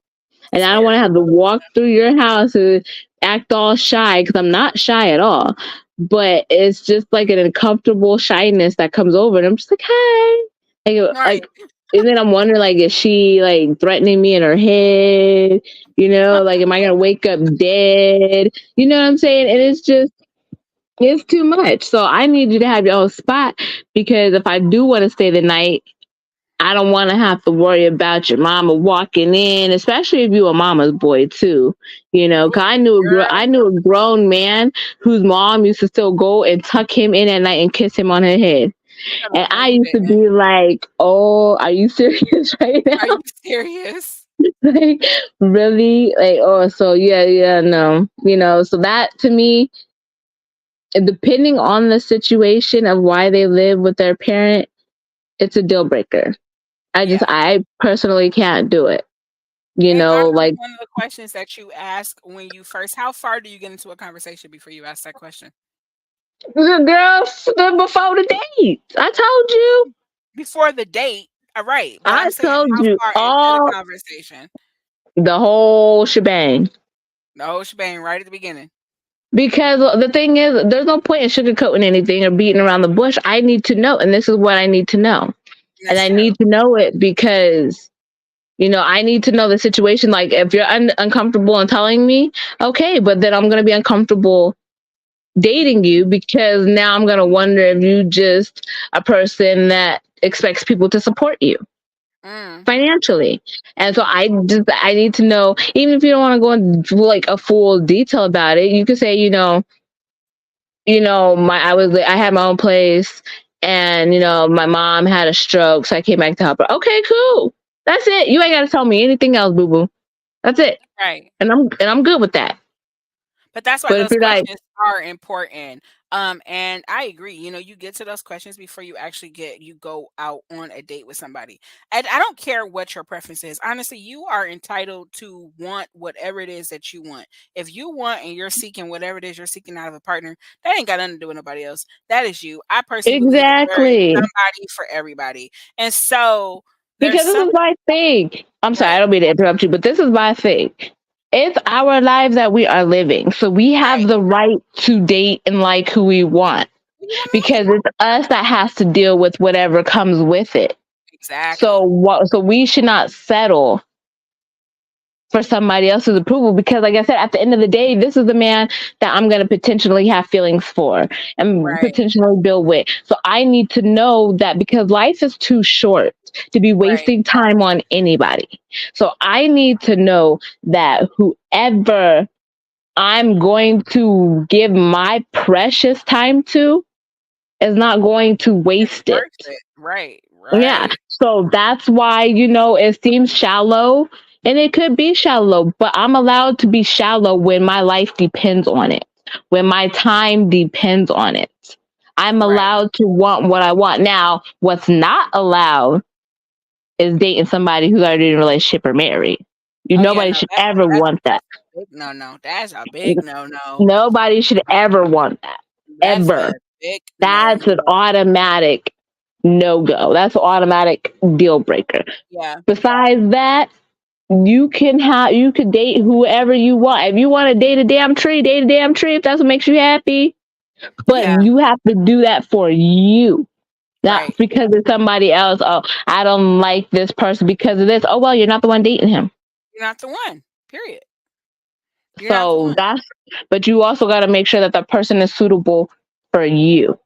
and It's I don't weird. want to have to walk through your house and act all shy because I'm not shy at all. But it's just like an uncomfortable shyness that comes over, and I'm just like, "Hi," Right. and then I'm wondering, like, is she like threatening me in her head? Like, am I gonna wake up dead? You know what I'm saying? And it's too much. So I need you to have your own spot because if I do want to stay the night, I don't want to have to worry about your mama walking in, especially if you a mama's boy too. 'Cause Oh, I girl, knew a grown man whose mom used to still go and tuck him in at night and kiss him on her head, no, and no, I you used to didn't. be like, "Oh, are you serious right Are you now?" serious? Like, really? Like, oh, so yeah, yeah, no, So that to me, depending on the situation of why they live with their parent, it's a deal breaker. Yeah. I personally can't do it. And honestly, Like, one of the questions that you ask when you first how far do you get into a conversation before you ask that question? girl, before the date, I told you. Before the date, right, but I I'm saying told how you far into the all conversation? the whole shebang. The whole shebang right at the beginning. Because the thing is, there's no point in sugarcoating anything or beating around the bush. I need to know, and this is what I need to know. And And that's I true. need to know it because, I need to know the situation. Like, if you're uncomfortable in telling me, okay, but then I'm going to be uncomfortable dating you because now I'm going to wonder if you just a person that expects people to support you Mm, financially. And so I need to know, even if you don't want to go into like a full detail about it, you could say, I had my own place and my mom had a stroke, so I came back to help her. Okay, cool. That's it. You ain't gotta tell me anything else, boo boo. That's it. right. And I'm good with that. But that's why But if those you're like, questions are important. And I agree. You get to those questions before you go out on a date with somebody. And I don't care what your preference is. Honestly, you are entitled to want whatever it is that you want. If you want and you're seeking whatever it is you're seeking out of a partner, that ain't got nothing to do with nobody else. That is you. I personally believe that there is exactly. somebody for everybody. And so There's Because this some is my thing. I'm Go sorry, I ahead. don't mean to interrupt you, but this is my thing. It's our lives that we are living. So we have Right. the right to date and like who we want What do you wanna because like? it's us that has to deal with whatever comes with it. So Exactly. what so we should not settle for somebody else's approval because like I said, at the end of the day, this is the man that I'm gonna potentially have feelings for and Right, potentially build with. So I need to know that because life is too short to be right. wasting time on anybody. So I need to know that whoever I'm going to give my precious time to is not going to It's waste it. worth it. Right, Yeah. right, So that's why, it seems shallow and it could be shallow, but I'm allowed to be shallow when my life depends on it, when my time depends on it. I'm right. allowed to want what I want. Now, what's not allowed is dating somebody who's already in a relationship or married. Oh, yeah, Nobody no, should ever want that. that's a big no-no. That's a big no-no. Nobody should ever want that. That's a Ever. big That's an no-no. automatic no go. That's an automatic deal breaker. Yeah, Besides that, you could date whoever you want. If you want to date a damn tree, date a damn tree if that's what makes you happy. But yeah, you have to do that for you. Not right. because of somebody else. Oh, I don't like this person because of this. Oh well, you're not the one dating him. You're not the one, period. You're not the So one. that's but you also gotta make sure that the person is suitable for you.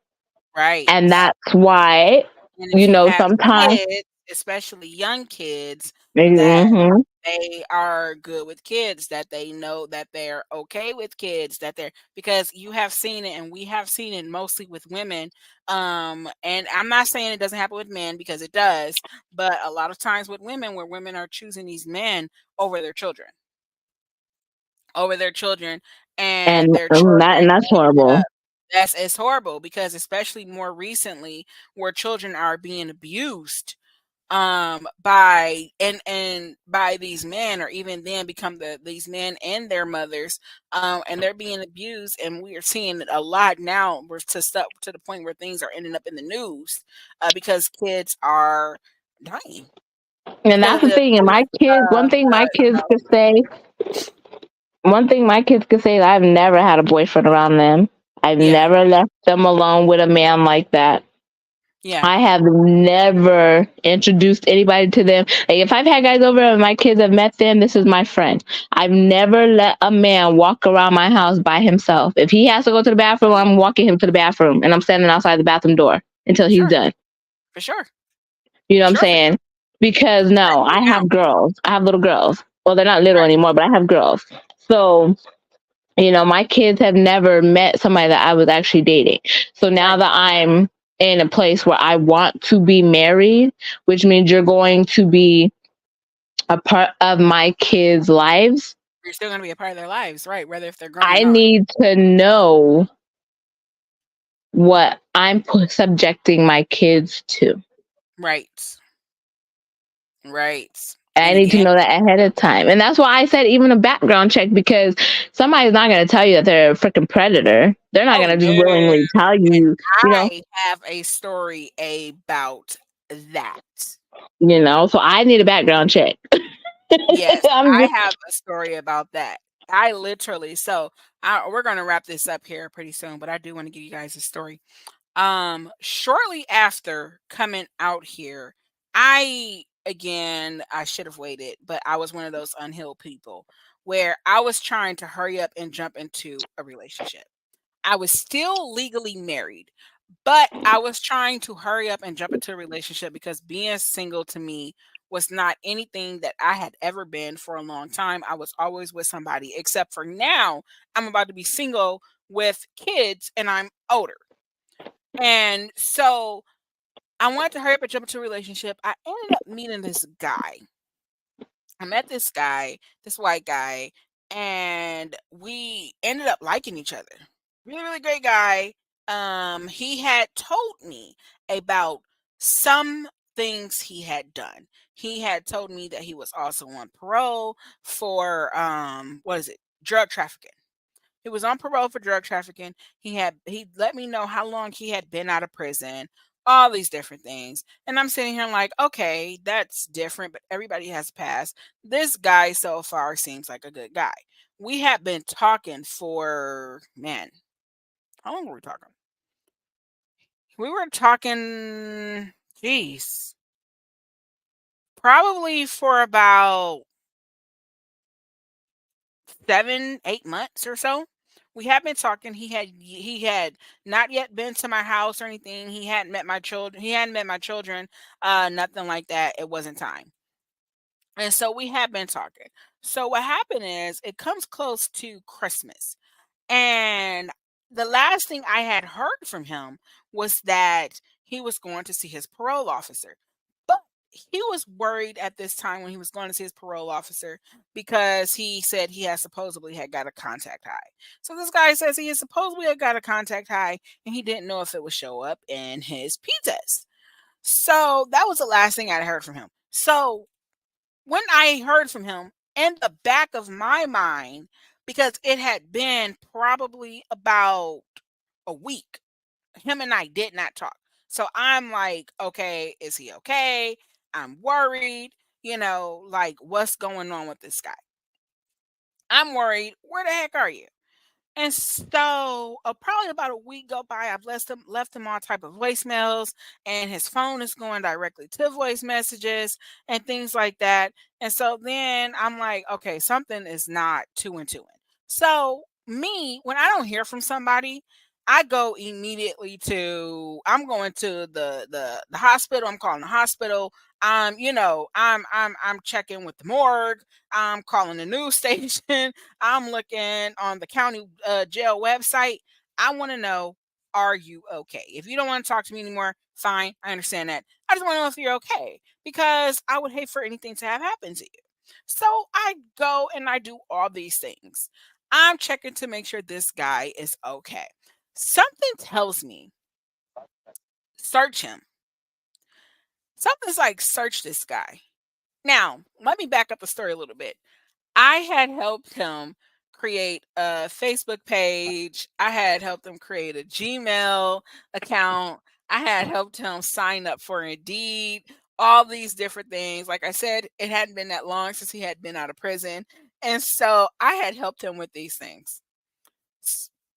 Right. And that's why, And if you have sometimes kids, especially young kids, that hmm they are good with kids, that they know that they're okay with kids, that they're because you have seen it and we have seen it mostly with women. And I'm not saying it doesn't happen with men because it does, but a lot of times with women where women are choosing these men over their children, over their children, and their children and that's ended horrible. up that's it's horrible because especially more recently where children are being abused by by these men or even then become these men and their mothers and they're being abused and we are seeing it a lot now we're to stuff to the point where things are ending up in the news because kids are dying And because that's of the the thing. And my kids, you know one thing my kids could say is I've never had a boyfriend around them. I've yeah, never left them alone with a man like that. yeah, I have never introduced anybody to them. Like if I've had guys over and my kids have met them, this is my friend. I've never let a man walk around my house by himself. If he has to go to the bathroom, I'm walking him to the bathroom and I'm standing outside the bathroom door until for he's sure, done. for sure, You know for what I'm sure, for saying? sure. Because That no, you I down. have girls. I have little girls. Well, they're not little Right, anymore, but I have girls. So, my kids have never met somebody that I was actually dating. So now right. that I'm in a place where I want to be married, which means you're going to be a part of my kids' lives, You're still gonna be a part of their lives, right? Whether if they're grown or I not. need to know what I'm subjecting my kids to. Right. Right. I And need to again, know that ahead of time. And that's why I said even a background check because somebody's not going to tell you that they're a freaking predator. They're not oh going to just no. willingly tell And you, I have a story about that. so I need a background check. Yes, I'm I just, have a story about that. I literally we're gonna wrap this up here pretty soon, but I do want to give you guys a story. Shortly after coming out here, I should have waited, but I was one of those unhealed people where I was trying to hurry up and jump into a relationship. I was still legally married, but I was trying to hurry up and jump into a relationship because being single to me was not anything that I had ever been for a long time. I was always with somebody, except for now, I'm about to be single with kids and I'm older. And so I wanted to hurry up and jump into a relationship. I ended up meeting this guy. I met this guy, this white guy, and we ended up liking each other. Really, really great guy. He had told me about some things he had done. He had told me that he was also on parole for what is it? Drug trafficking. He was on parole for drug trafficking. He let me know how long he had been out of prison. all these different things. And I'm sitting here like, okay, that's different, but everybody has a past. This guy so far seems like a good guy. We have been talking for, man, how long were we talking? We were talking, geez, probably for about 7, 8 months or so. We had been talking. He had not yet been to my house or anything. He hadn't met my children. He hadn't met my children. Nothing like that. It wasn't time. And so we had been talking. So what happened is it comes close to Christmas. And the last thing I had heard from him was that he was going to see his parole officer. But he was worried at this time when he was going to see his parole officer because he said he had supposedly had got a contact high. So this guy says he has supposedly had got a contact high and he didn't know if it would show up in his P test. So that was the last thing I'd heard from him. So when I heard from him, in the back of my mind, because it had been probably about a week, him and I did not talk. So I'm like, okay, is he okay? I'm worried, like what's going on with this guy? I'm worried. Where the heck are you? And so, probably about a week go by, I've left him all type of voicemails, and his phone is going directly to voice messages and things like that. And so then I'm like, okay, something is not two and two in. So me, when I don't hear from somebody, I go immediately to I'm going to the hospital. I'm calling the hospital. I'm checking with the morgue. I'm calling the news station. I'm looking on the county jail website. I want to know, are you okay? If you don't want to talk to me anymore, fine. I understand that. I just want to know if you're okay because I would hate for anything to have happened to you. So I go and I do all these things. I'm checking to make sure this guy is okay. Something tells me, search him. Something's like, search this guy. Now, let me back up the story a little bit. I had helped him create a Facebook page. I had helped him create a Gmail account. I had helped him sign up for Indeed, all these different things. Like I said, it hadn't been that long since he had been out of prison. And so I had helped him with these things.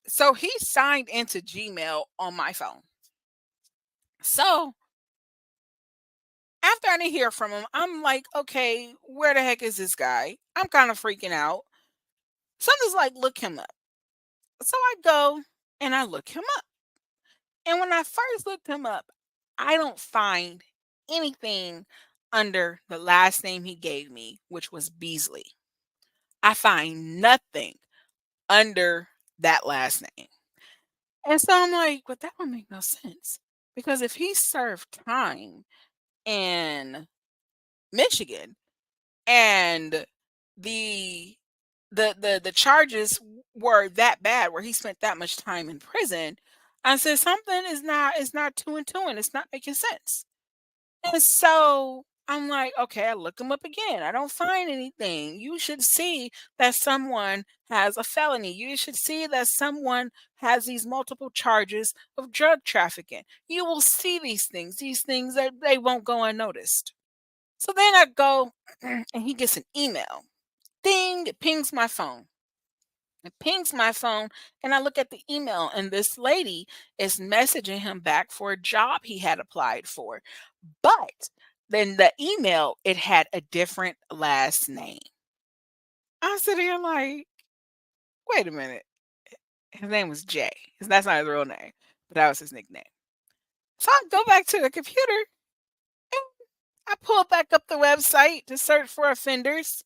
So he signed into Gmail on my phone. So after I didn't hear from him, I'm like, okay, where the heck is this guy? I'm kind of freaking out. Something's like, look him up. So I go and I look him up. And when I first looked him up, I don't find anything under the last name he gave me, which was Beasley. I find nothing under that last name. And so I'm like, but that would make no sense. Because if he served time in Michigan and the the charges were that bad where he spent that much time in prison, I said something is not two and two and it's not making sense. And so I'm like, okay, I look him up again. I don't find anything. You should see that someone has a felony. You should see that someone has these multiple charges of drug trafficking. You will see these things that they won't go unnoticed. So then I go and he gets an email. Ding, it pings my phone. It pings my phone, and I look at the email, and this lady is messaging him back for a job he had applied for. But then the email, it had a different last name. I'm sitting here like, wait a minute. His name was Jay. That's not his real name, but that was his nickname. So I go back to the computer and I pull back up the website to search for offenders.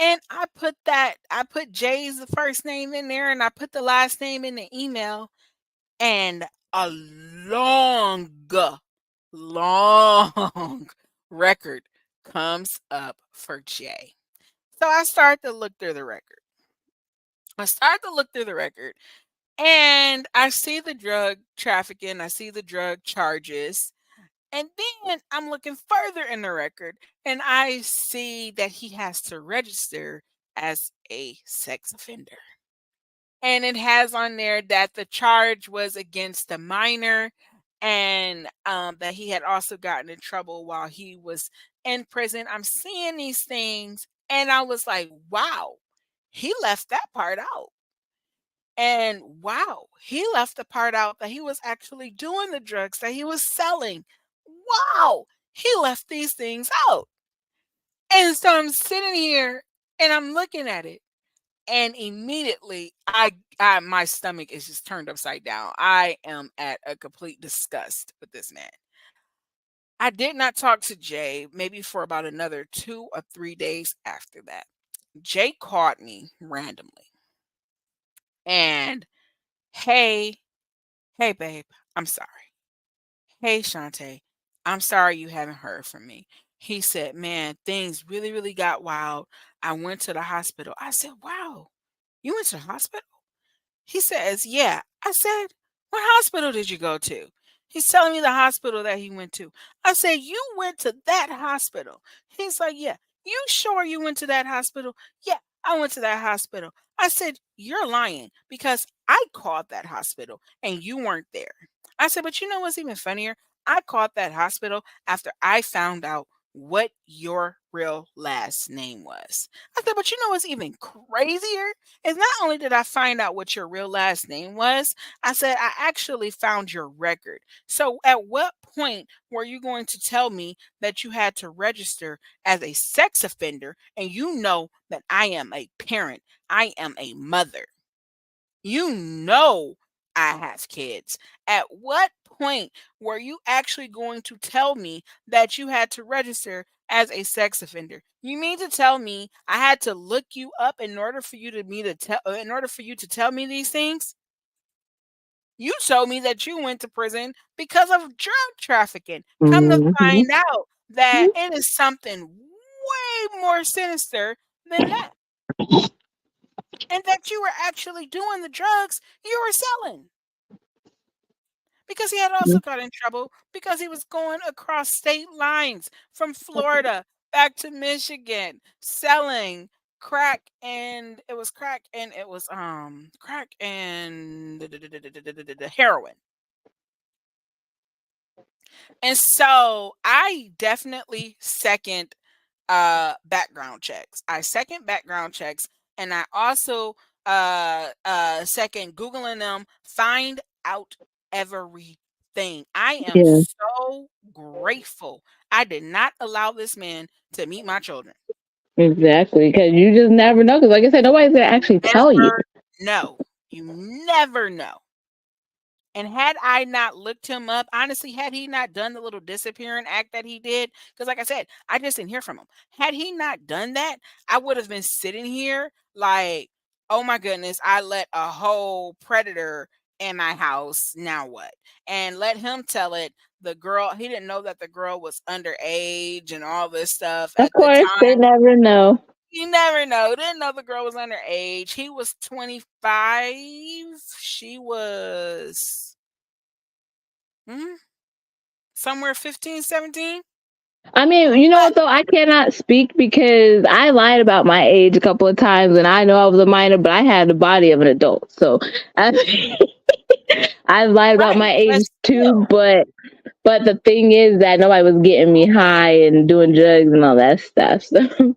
And I put Jay's first name in there and I put the last name in the email and a long record comes up for Jay. So I start to look through the record. I start to look through the record and I see the drug trafficking, I see the drug charges. And then I'm looking further in the record and I see that he has to register as a sex offender. And it has on there that the charge was against a minor and that he had also gotten in trouble while he was in prison. I'm seeing these things, and I was like, wow, he left that part out. And wow, he left the part out that he was actually doing the drugs that he was selling. Wow, he left these things out. And so I'm sitting here and I'm looking at it, and immediately I my stomach is just turned upside down. I am at a complete disgust with this man. I did not talk to Jay maybe for about another 2 or 3 days after that. Jay called me randomly and, hey, hey babe, I'm sorry. Hey Shantae, I'm sorry you haven't heard from me. He said, man, things really, really got wild. I went to the hospital. I said, wow, you went to the hospital? He says, yeah. I said, what hospital did you go to? He's telling me the hospital that he went to. I said, you went to that hospital? He's like, yeah. You sure you went to that hospital? Yeah, I went to that hospital. I said, you're lying because I called that hospital and you weren't there. I said, but you know what's even funnier? I called that hospital after I found out what your real last name was. I said, but you know what's even crazier? Is not only did I find out what your real last name was, I said I actually found your record. So at what point were you going to tell me that you had to register as a sex offender and you know that I am a parent, I am a mother? You know I have kids. At what point were you actually going to tell me that you had to register as a sex offender? You mean to tell me I had to look you up in order for you to me to tell in order for you to tell me these things? You told me that you went to prison because of drug trafficking. Come to Mhm. find out that it is something way more sinister than that. And that you were actually doing the drugs you were selling. Because he had also got in trouble because he was going across state lines from Florida back to Michigan selling crack, and it was crack and it was crack and heroin. And so I definitely second background checks. I second background checks, and I also second googling them, find out everything. I am Yeah, so grateful I did not allow this man to meet my children. exactly. Because you just never know. Because, like I said, nobody's gonna actually tell you. Never know. You never know. And had I not looked him up, honestly, had he not done the little disappearing act that he did, because like I said, I just didn't hear from him. Had he not done that, I would have been sitting here like, oh my goodness, I let a whole predator in my house. Now what? And let him tell it. The girl, he didn't know that the girl was underage and all this stuff Of at the course, they time. never know. You never know. Didn't know the girl was underage. He was 25. She was mhm, somewhere 15, 17. I mean, you know But what though? I cannot speak because I lied about my age a couple of times, and I know I was a minor, but I had the body of an adult. So I, I lied about right, my but age too. still. But the thing is that nobody was getting me high and doing drugs and all that stuff. So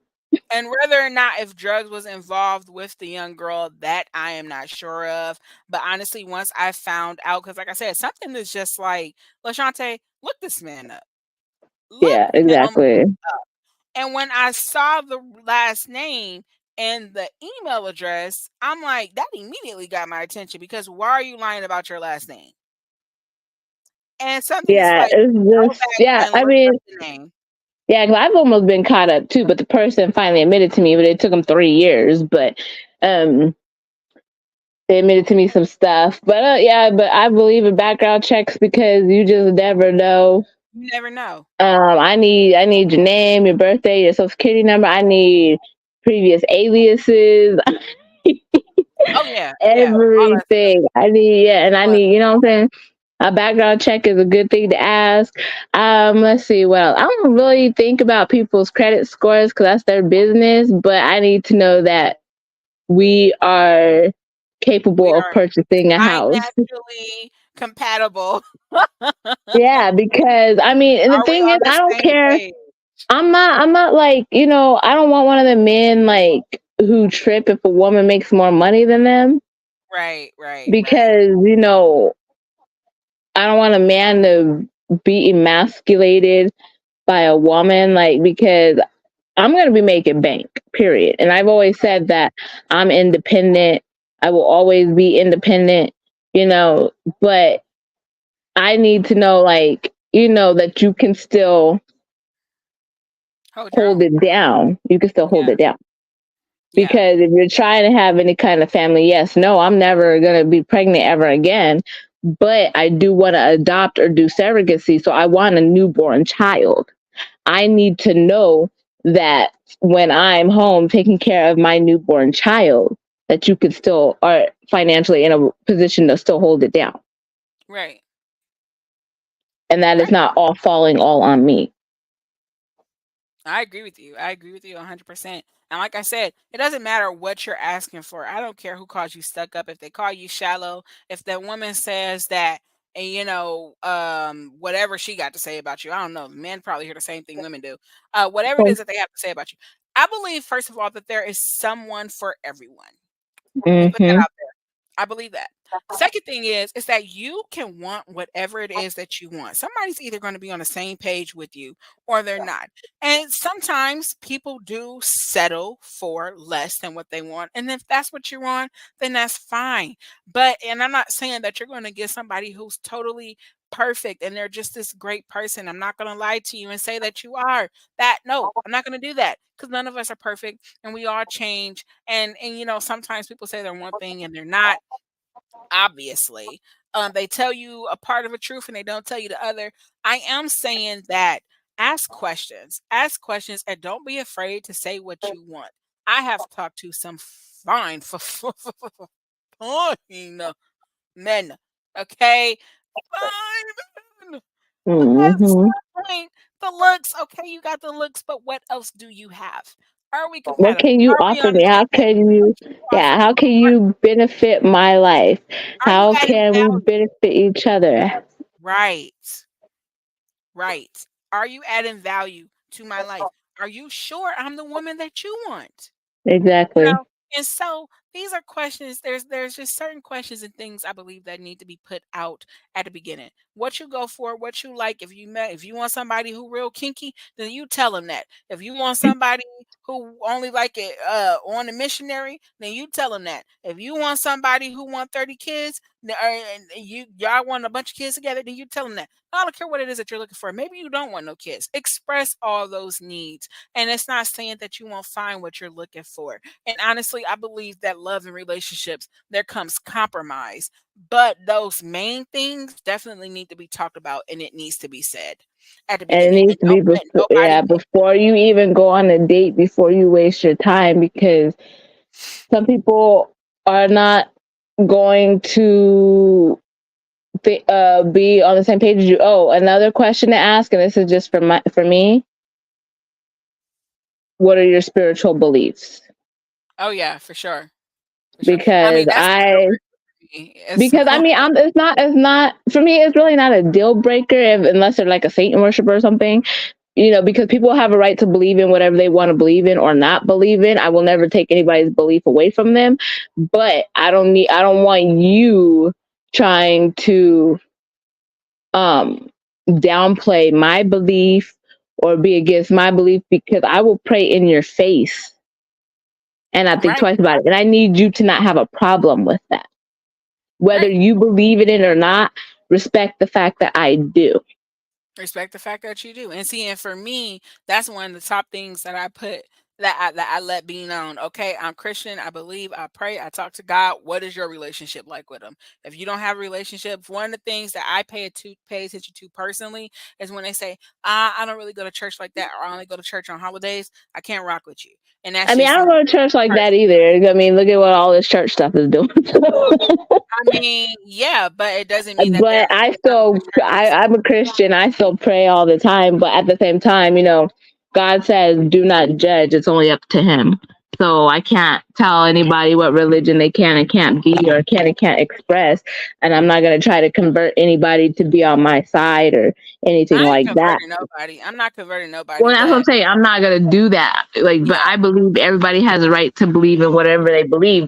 And whether or not if drugs was involved with the young girl, that I am not sure of. But honestly, once I found out, because like I said, something is just like, LaShante, look this man up. Look yeah, him. exactly. And when I saw the last name and the email address, I'm like, that immediately got my attention because why are you lying about your last name? And something is Yeah, like, go it's just back yeah. and I look mean, up the name. yeah, 'cause I've almost been caught up too, but the person finally admitted to me, but it took them 3 years. But um, they admitted to me some stuff. But yeah, but I believe in background checks because you just never know. You never know. I need your name, your birthday, your social security number. I need previous aliases, Oh yeah, yeah, all that stuff. everything. I need yeah, and I All that need stuff. you know what I'm saying. A background check is a good thing to ask. Let's see. Well, I don't really think about people's credit scores because that's their business. But I need to know that we are We capable of are purchasing a house. financially compatible? Yeah, because I mean, and the Are we thing is, on the I don't same care. page? I'm not like, I don't want one of the men like who trip if a woman makes more money than them, Right, right, right. because, I don't want a man to be emasculated by a woman, like, because I'm going to be making bank, period. And I've always said that I'm independent. I will always be independent, you know, but I need to know, like, that you can still Hold your hold own. it down. You can still hold Yeah, it down. yeah, Because if you're trying to have any kind of family, yes, no, I'm never going to be pregnant ever again. But I do want to adopt or do surrogacy. So I want a newborn child. I need to know that when I'm home taking care of my newborn child, that you could still are financially in a position to still hold it down. right, And that is right. not all falling all on me. I agree with you. I agree with you 100%. And like I said, it doesn't matter what you're asking for. I don't care who calls you stuck up. If they call you shallow, if that woman says that, and whatever she got to say about you, I don't know. Men probably hear the same thing women do. Whatever it is that they have to say about you. I believe, first of all, that there is someone for everyone. Let me put that Mm-hmm. out there. I believe that. Second thing is that you can want whatever it is that you want. Somebody's either going to be on the same page with you or they're not. And sometimes people do settle for less than what they want. And if that's what you want, then that's fine. And I'm not saying that you're going to get somebody who's totally perfect and they're just this great person. I'm not going to lie to you and say that you are. That no, I'm not going to do that because none of us are perfect and we all change. And sometimes people say they're one thing and they're not, obviously. They tell you a part of a truth and they don't tell you the other. I am saying that ask questions, and don't be afraid to say what you want. I have talked to some fine fine men, okay, fine men. But at the Mm-hmm. same point, the looks, okay, you got the looks, but what else do you have? Are we What compatible? can you Are we offer on the me? same How page? can What you, can you offer yeah, me? how can you benefit my life? Are you How adding can we value? benefit each other? Right. Right. Are you adding value to my life? Are you sure I'm the woman that you want? You Exactly. know, and so these are questions. There's just certain questions and things I believe that need to be put out at the beginning. What you go for, what you like. If you want somebody who real kinky, then you tell them that. If you want somebody who only like it on the missionary, then you tell them that. If you want somebody who want 30 kids, and y'all want a bunch of kids together, then you tell them that. I don't care what it is that you're looking for. Maybe you don't want no kids. Express all those needs. And it's not saying that you won't find what you're looking for. And honestly, I believe that love and relationships, there comes compromise. But those main things definitely need to be talked about and it needs to be said at the And it beginning. needs And to don't be let before, nobody yeah, before you even go on a date, before you waste your time, because some people are not going to be on the same page as you. Oh, another question to ask, and this is just for me. What are your spiritual beliefs? Oh yeah, for sure. For sure. I Because mean, that's a deal I breaker for me. It's because I mean, it's not for me. It's really not a deal breaker unless they're like a Satan worshiper or something. Because people have a right to believe in whatever they want to believe in or not believe in. I will never take anybody's belief away from them, but I don't want you trying to um downplay my belief or be against my belief, because I will pray in your face and I think right. twice about it. And I need you to not have a problem with that. Whether Right. you believe in it or not, respect the fact that I do. Respect the fact that you do. And see, and for me, that's one of the top things that I put that I let be known. Okay, I'm Christian. I believe. I pray. I talk to God. What is your relationship like with Him? If you don't have a relationship, one of the things that I pay attention to personally is when they say, I don't really go to church like that, or I only go to church on holidays. I can't rock with you, and that's I mean, I just don't me go to church like that personally. either. I mean, look at what all this church stuff is doing. I mean, yeah, but it doesn't mean that But none of the churches. I'm a Christian. I still pray all the time. But at the same time, God says, do not judge. It's only up to Him. So I can't tell anybody what religion they can and can't be, or can and can't express. And I'm not going to try to convert anybody to be on my side or anything I ain't like that. converting nobody. I'm not converting nobody, Well, that's what I'm but saying. I'm not gonna do that. Like, but yeah, I believe everybody has a right to believe in whatever they believe.